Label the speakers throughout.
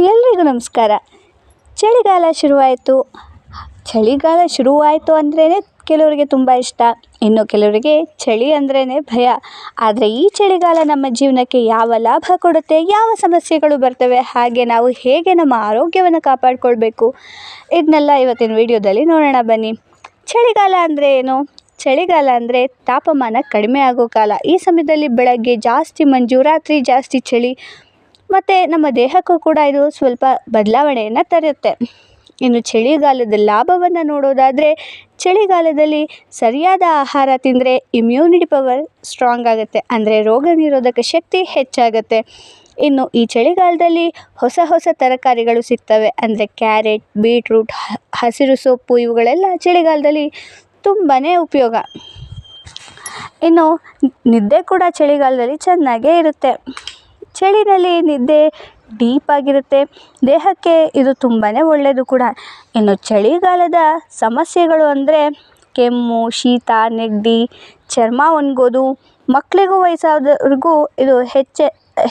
Speaker 1: ಎಲ್ರಿಗೂ ನಮಸ್ಕಾರ. ಚಳಿಗಾಲ ಶುರುವಾಯಿತು ಅಂದ್ರೇ ಕೆಲವರಿಗೆ ತುಂಬ ಇಷ್ಟ, ಇನ್ನು ಕೆಲವರಿಗೆ ಚಳಿ ಅಂದ್ರೇ ಭಯ. ಆದರೆ ಈ ಚಳಿಗಾಲ ನಮ್ಮ ಜೀವನಕ್ಕೆ ಯಾವ ಲಾಭ ಕೊಡುತ್ತೆ, ಯಾವ ಸಮಸ್ಯೆಗಳು ಬರ್ತವೆ, ಹಾಗೆ ನಾವು ಹೇಗೆ ನಮ್ಮ ಆರೋಗ್ಯವನ್ನು ಕಾಪಾಡಿಕೊಳ್ಬೇಕು, ಇದನ್ನೆಲ್ಲ ಇವತ್ತಿನ ವಿಡಿಯೋದಲ್ಲಿ ನೋಡೋಣ ಬನ್ನಿ. ಚಳಿಗಾಲ ಅಂದರೆ ಏನು? ಚಳಿಗಾಲ ಅಂದರೆ ತಾಪಮಾನ ಕಡಿಮೆ ಆಗೋ ಕಾಲ. ಈ ಸಮಯದಲ್ಲಿ ಬೆಳಗ್ಗೆ ಜಾಸ್ತಿ ಮಂಜು, ರಾತ್ರಿ ಜಾಸ್ತಿ ಚಳಿ ಮತ್ತು ನಮ್ಮ ದೇಹಕ್ಕೂ ಕೂಡ ಇದು ಸ್ವಲ್ಪ ಬದಲಾವಣೆಯನ್ನು ತರುತ್ತೆ. ಇನ್ನು ಚಳಿಗಾಲದ ಲಾಭವನ್ನು ನೋಡೋದಾದರೆ, ಚಳಿಗಾಲದಲ್ಲಿ ಸರಿಯಾದ ಆಹಾರ ತಿಂದರೆ ಇಮ್ಯುನಿಟಿ ಪವರ್ ಸ್ಟ್ರಾಂಗ್ ಆಗುತ್ತೆ, ಅಂದರೆ ರೋಗ ನಿರೋಧಕ ಶಕ್ತಿ ಹೆಚ್ಚಾಗುತ್ತೆ. ಇನ್ನು ಈ ಚಳಿಗಾಲದಲ್ಲಿ ಹೊಸ ಹೊಸ ತರಕಾರಿಗಳು ಸಿಗ್ತವೆ, ಅಂದರೆ ಕ್ಯಾರೆಟ್, ಬೀಟ್ರೂಟ್, ಹಸಿರು ಸೊಪ್ಪು ಇವುಗಳೆಲ್ಲ ಚಳಿಗಾಲದಲ್ಲಿ ತುಂಬಾ ಉಪಯೋಗ. ಇನ್ನು ನಿದ್ದೆ ಕೂಡ ಚಳಿಗಾಲದಲ್ಲಿ ಚೆನ್ನಾಗೇ ಇರುತ್ತೆ. ಚಳಿನಲ್ಲಿ ನಿದ್ದೆ ಡೀಪಾಗಿರುತ್ತೆ, ದೇಹಕ್ಕೆ ಇದು ತುಂಬಾ ಒಳ್ಳೆಯದು ಕೂಡ. ಇನ್ನು ಚಳಿಗಾಲದ ಸಮಸ್ಯೆಗಳು ಅಂದರೆ ಕೆಮ್ಮು, ಶೀತ, ನೆಗಡಿ, ಚರ್ಮ ಒಣಗೋದು, ಮಕ್ಕಳಿಗೂ ವಯಸ್ಸಾದವ್ರಿಗೂ ಇದು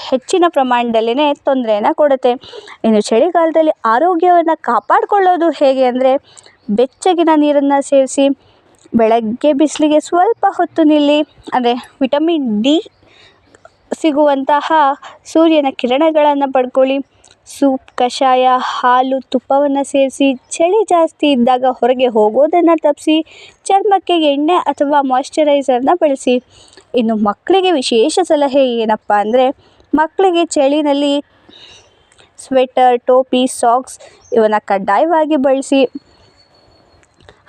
Speaker 1: ಹೆಚ್ಚಿನ ಪ್ರಮಾಣದಲ್ಲೇ ತೊಂದರೆಯನ್ನು ಕೊಡುತ್ತೆ. ಇನ್ನು ಚಳಿಗಾಲದಲ್ಲಿ ಆರೋಗ್ಯವನ್ನು ಕಾಪಾಡಿಕೊಳ್ಳೋದು ಹೇಗೆ ಅಂದರೆ, ಬೆಚ್ಚಗಿನ ನೀರನ್ನು ಸೇವಿಸಿ, ಬೆಳಗ್ಗೆ ಬಿಸಿಲಿಗೆ ಸ್ವಲ್ಪ ಹೊತ್ತು ನಿಲ್ಲಿ, ಅಂದರೆ ವಿಟಮಿನ್ ಡಿ ಸಿಗುವಂತಹ ಸೂರ್ಯನ ಕಿರಣಗಳನ್ನು ಪಡ್ಕೊಳ್ಳಿ, ಸೂಪ್, ಕಷಾಯ, ಹಾಲು, ತುಪ್ಪವನ್ನು ಸೇರಿಸಿ, ಚಳಿ ಜಾಸ್ತಿ ಇದ್ದಾಗ ಹೊರಗೆ ಹೋಗೋದನ್ನು ತಪ್ಪಿಸಿ, ಚರ್ಮಕ್ಕೆ ಎಣ್ಣೆ ಅಥವಾ ಮಾಯ್ಶ್ಚರೈಸರ್ನ ಬಳಸಿ. ಇನ್ನು ಮಕ್ಕಳಿಗೆ ವಿಶೇಷ ಸಲಹೆ ಏನಪ್ಪ ಅಂದರೆ, ಮಕ್ಕಳಿಗೆ ಚಳಿನಲ್ಲಿ ಸ್ವೆಟರ್, ಟೋಪಿ, ಸಾಕ್ಸ್ ಇವನ್ನು ಕಡ್ಡಾಯವಾಗಿ ಬಳಸಿ.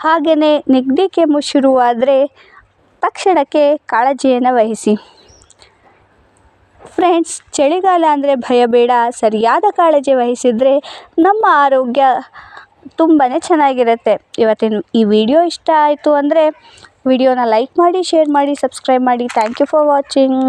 Speaker 1: ಹಾಗೆಯೇ ನೆಗಡಿ, ಕೆಮ್ಮು ಶುರುವಾದರೆ ತಕ್ಷಣಕ್ಕೆ ಕಾಳಜಿಯನ್ನು ವಹಿಸಿ. ಫ್ರೆಂಡ್ಸ್, ಚಳಿಗಾಲ ಅಂದರೆ ಭಯ ಬೇಡ, ಸರಿಯಾದ ಕಾಳಜಿ ವಹಿಸಿದರೆ ನಮ್ಮ ಆರೋಗ್ಯ ತುಂಬಾ ಚೆನ್ನಾಗಿರುತ್ತೆ. ಇವತ್ತಿನ ಈ ವಿಡಿಯೋ ಇಷ್ಟ ಆಯಿತು ಅಂದರೆ ವಿಡಿಯೋನ ಲೈಕ್ ಮಾಡಿ, ಶೇರ್ ಮಾಡಿ, ಸಬ್ಸ್ಕ್ರೈಬ್ ಮಾಡಿ. Thank you for watching.